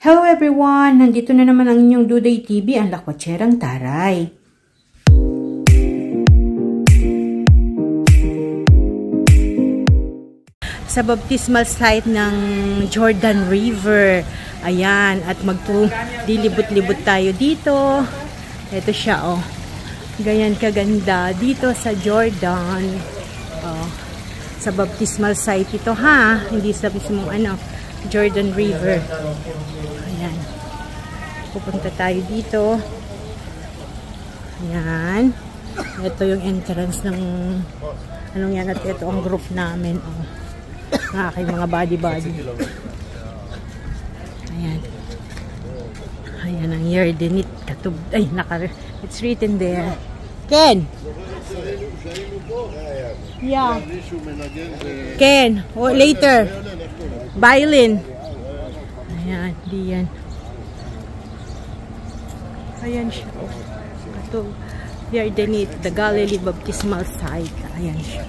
Hello everyone! Nandito na naman ang inyong Duday TV, ang lakwatserang taray. Sa baptismal site ng Jordan River. Ayan, at dilibot-libot tayo dito. Ito siya, oh. Ganyan kaganda dito sa Jordan. Oh. Sa baptismal site ito, ha? Hindi sa mismong Jordan River. Ayan. Pupunta tayo dito. Ayan. Ito yung entrance ng yan, at ito ang group namin, oh. Ng aking mga body. Ayan. Ayan ang Yardenit. It's written there. Ken! Yeah. Ken, later. Violin. Ayan, diyan. Ayan siya. Ito, Yardenit, the Galilee Baptismal Site. Ayan siya.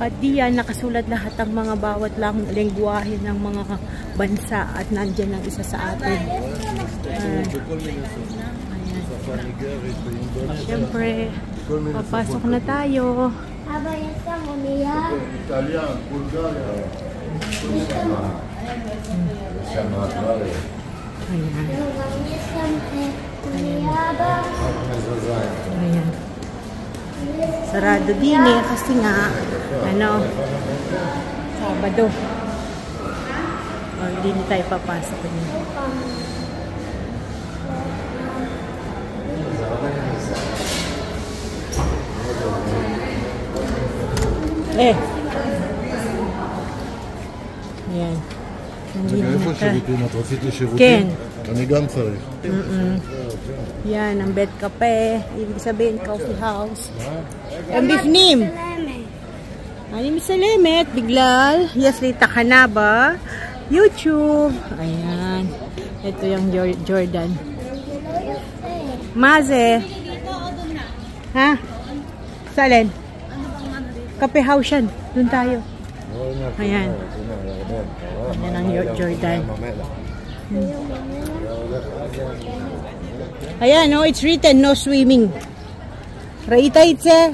At diyan, nakasulat lahat ang mga bawat lang lengguwahe ng mga bansa at nandyan ang isa sa atin. Ayan. Siyempre, papasok na tayo. Ayan. Sarado din kasi nga Sabado. Hindi na tayo papasok niya. Ayan. איפה שירותים? את רצית לשירותים? כן. אני גם צריך. Yan, ang bed cafe. Ibig sabihin, coffee house. Ang bifnim. Ani misalemet, biglal. Yaslita ka na ba? YouTube. Ayan. Ito yung Jordan. Maze. Ha? Salen? Cafe house yan. Doon tayo. Ayan. Ayan ang Jordan. Ayan, no, it's written no swimming. ראית את זה?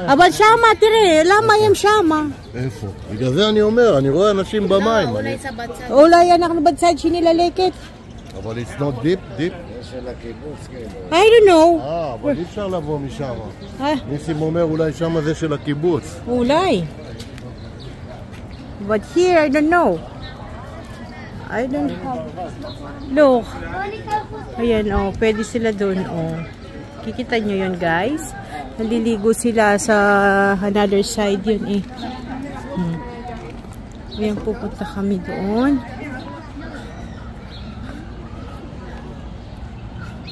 אבל שמה, תראה, למה הם שמה? איפה? בגלל זה אני אומר, אני רואה אנשים במים. אולי אנחנו בצד שני ללקט. אבל it's not deep. I don't know. אבל אי אפשר לבוא משם. ניסים אומר, אולי שמה זה של הקיבוץ. אולי. But here, I don't know. I don't have. Look. Ayan, oh. Pwede sila doon, oh. Kikita nyo yun, guys. Naliligo sila sa another side yun, eh. Ayan, pupunta kami doon.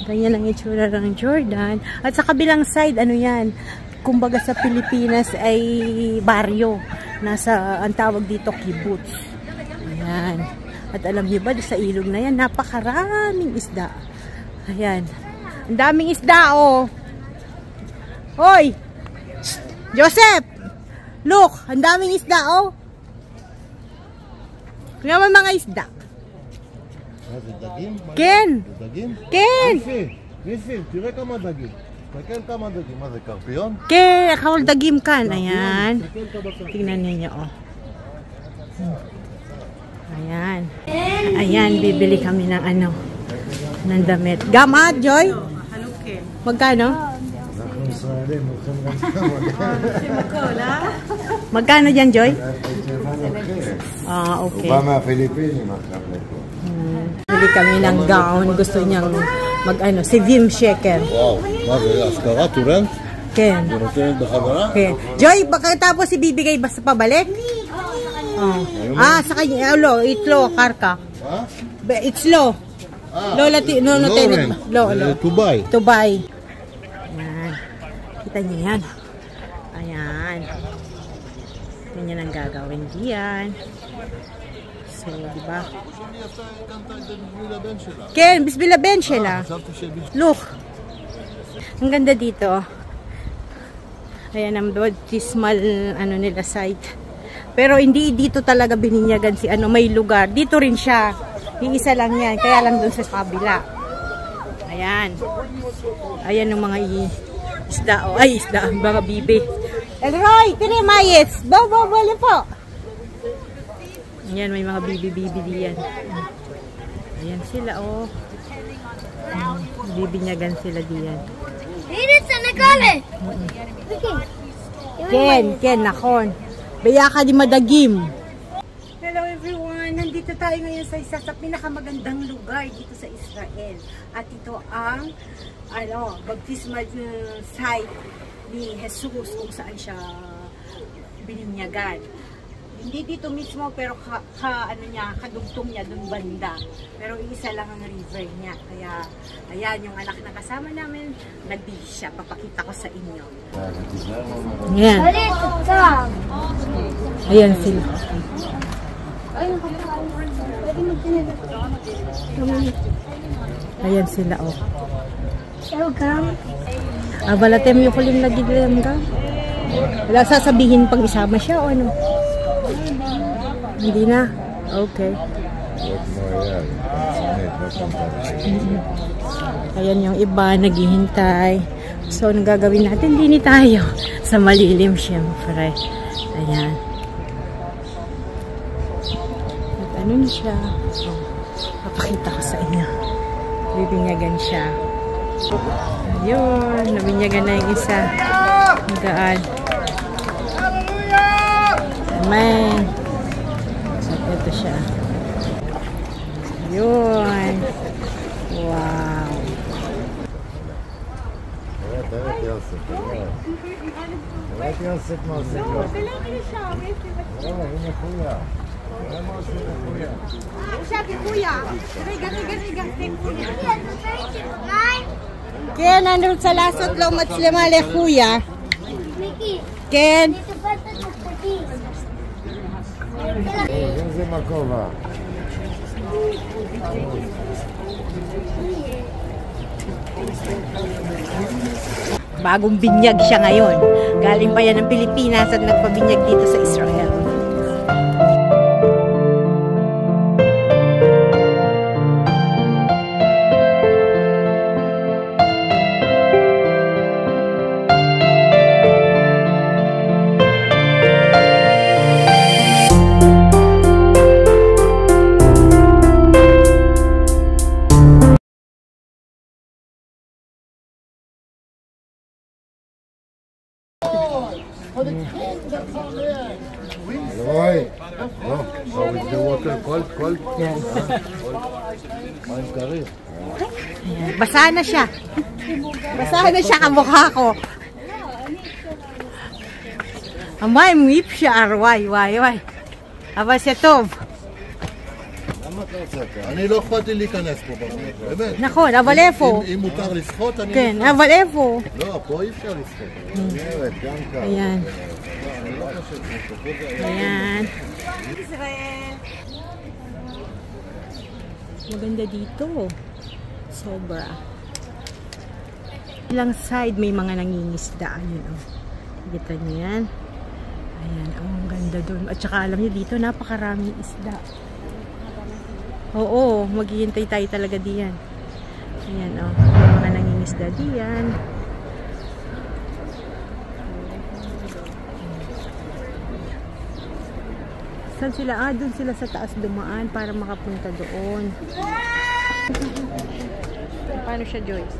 Ganyan ang itsura ng Jordan. At sa kabilang side, yan? Kumbaga sa Pilipinas ay baryo. Ang tawag dito, kibbutz. Ayan. At alam niyo ba, sa ilog na yan, napakaraming isda. Ayan. Ang daming isda, oh. Hoy! Joseph! Look! Ang daming isda, oh. Kaya may mga isda. Ken! Ken! ניסים, תראה כמה דגים. תסתכל כמה דגים. מה זה, קרפיון? Ken! Akawal dagim kan. Ayan. Tingnan ninyo, oh. Ayan. Ayan, bibili kami ng ng damit. Gamat, Joy? Magkano? Magkano dyan, Joy? Okay. Bili kami ng gown. Gusto niyang si Vim Sheker. Wow. Askara, turent? Ken. Okay. Joy, baka tapos ibibigay basta pabalik? Sa kanya, it's low, karka. It's low. To buy. Ayan. Kita niyo yan. Ayan. Ganyan ang gagawin diyan. So, diba? Ken, bisbila ben sila. Look. Ang ganda dito. Ayan ang baptismal nila site. Pero hindi dito talaga bininyagan si ano, may lugar. Dito rin siya. Iisa lang yan. Kaya lang dun sa kabila. Ayan. Ayan yung mga isda. Oh, ay, isda. Mga bibi. Elroy, tiri mayes. Bali po. Ayan, may mga bibi-bibi diyan. Ayan sila, oh. Bibinyagan sila diyan. Ken, nakon. Baya ka di madagim. Hello everyone, nandito tayo ngayon sa isa sa pinakamagandang lugar dito sa Israel. At ito ang baptismal site ni Jesus kung saan siya bininyagan. Hindi dito mismo pero kadugtong niya dun banda. Pero isa lang ang river niya. Kaya ayan yung anak na kasama namin, nagbihis siya. Papakita ko sa inyo. Ayan. Ayan sila. Ayan sila, oh. Balatem yung kulim lagi dilam ka. Wala sasabihin pag isama siya o ano? Hindi na? Okay. Ayan yung iba, naghihintay. So, ang gagawin natin, dini tayo sa malilim, syempre. Ayan. At ano na siya? Oh, papakita ko sa inyo. Bibinyagan siya. Ayun, nabinyagan na yung isa. Magaan. Amen. Ito siya. Yun. Wow. Ken, nandun sa lasot lo matlemale kuya. Ken. איזה מקובה. Bagong binyag siya ngayon. Galing pa yan ng Pilipinas at nagpabinyag dito sa Israel. Roy, no, so with the water cold? Yes. Mayim kari. Basa na siya. Basa na siya kamukha ko. Amay, mwip siya, arway, וואי. אבל זה טוב. למה אתה עושה ככה? אני לא אכפת לי להיכנס פה באמת. נכון, אבל איפה? אם מותר לשחות, אני... כן, אבל איפה? לא, פה אי אפשר לשחות. גם ככה. Ayan. Ayan. Israel. Maganda dito. Sobra. Ilang side may mga nangingisda. Ayun, oh. Kita niyo yan. Ayan, oh, ang ganda doon. At saka alam niyo dito, napakaraming isda. Oo, maghihintay tayo talaga diyan. Ayan, oh. May mga nangingisda diyan. Saan sila? Doon sila sa taas dumaan para makapunta doon. Paano siya, Joyce?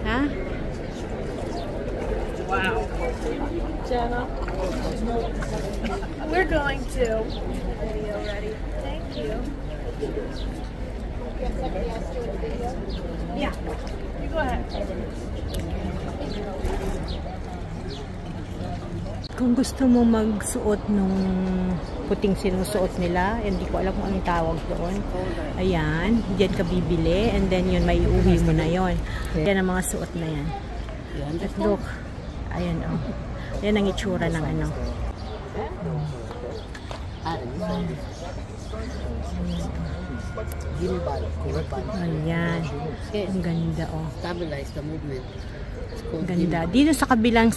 Ha? Wow. Jenna, we're going to video ready. Thank you. Yeah. You go ahead. Kung gusto mo magsuot nung puting sinusuot nila, hindi ko alam kung anong tawag doon. Ayan, diyan ka bibili and then yun, may uwi mo na yun. Yan ang mga suot na yan. At look, ayan oh. Yan ang itsura ng ano. Ayan. Ang ganda, oh. Stabilize the movement. Ang ganda. Dito sa kabilang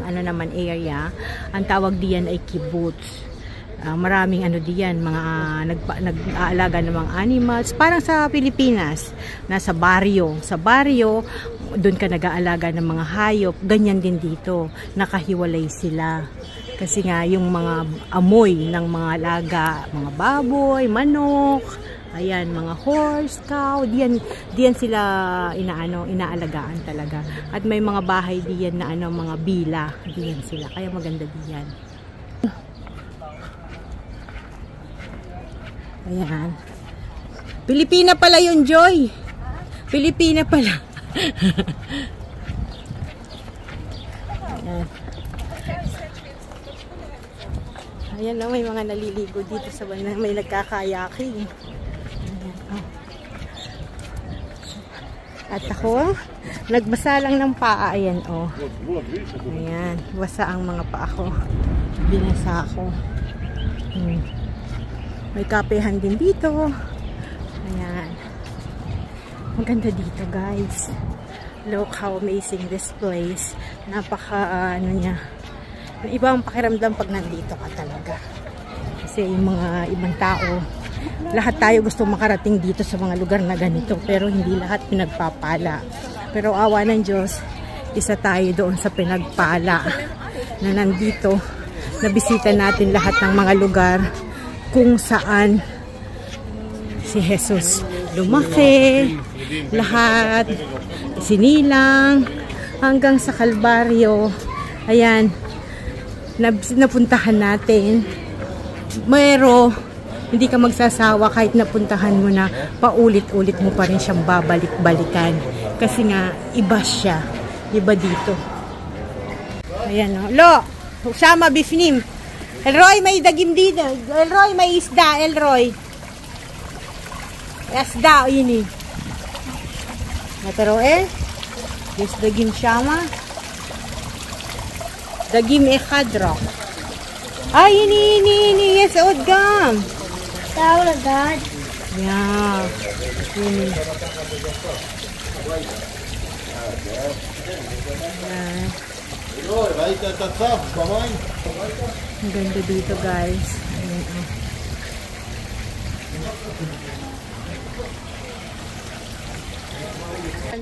ano naman area, ang tawag diyan ay kibbutz. Maraming ano diyan, mga nag-aalaga ng mga animals. Parang sa Pilipinas, nasa baryo. Sa baryo, doon ka nag-aalaga ng mga hayop. Ganyan din dito. Nakahiwalay sila. Kasi nga, yung mga amoy ng mga alaga, mga baboy, manok, ayan, mga horse, cow, diyan sila inaalagaan talaga. At may mga bahay diyan na mga bila, diyan sila. Kaya maganda diyan. Ayan. Pilipina pala yun, Joy. Pilipina pala. Ayan. Ayan na, may mga naliligo dito sa banana. May nagkakayaking. At ako, nagbasa lang ng paa. Ayan, oh. Ayan, basa ang mga paa ko. Binasa ako. May kapehan din dito. Ayan. Maganda dito, guys. Look how amazing this place. Napaka, niya. Iba ang pakiramdam pag nandito ka talaga. Kasi yung mga ibang tao, lahat tayo gusto makarating dito sa mga lugar na ganito. Pero hindi lahat pinagpapala. Pero awa ng Diyos, isa tayo doon sa pinagpala. Na nandito, nabisita natin lahat ng mga lugar kung saan si Jesus lumaki, lahat sinilang hanggang sa Kalbaryo. Ayan, napuntahan natin. Pero hindi ka magsasawa kahit napuntahan mo na, paulit-ulit mo pa rin siyang babalik-balikan kasi nga iba siya, iba dito. Ayan, o, lo, sama bifnim. Elroy, may dagim dito. Elroy, may isda. Elroy. Isda, ini. Pero yes, dagim shama. Dagim khadra. Ay, ini. Yes, odgam. Tawag agad. Yeah. Ini. Ang ganda dito, guys.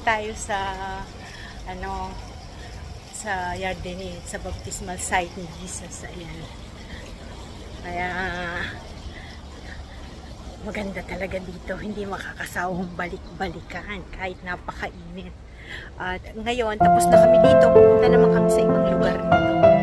Tayo sa sa Yardenit, sa baptismal site ni Jesus. Ayan. Kaya maganda talaga dito. Hindi makakasawang balik-balikan kahit napakainit. At ngayon, tapos na kami dito. Pupunta naman kami sa ibang lugar dito.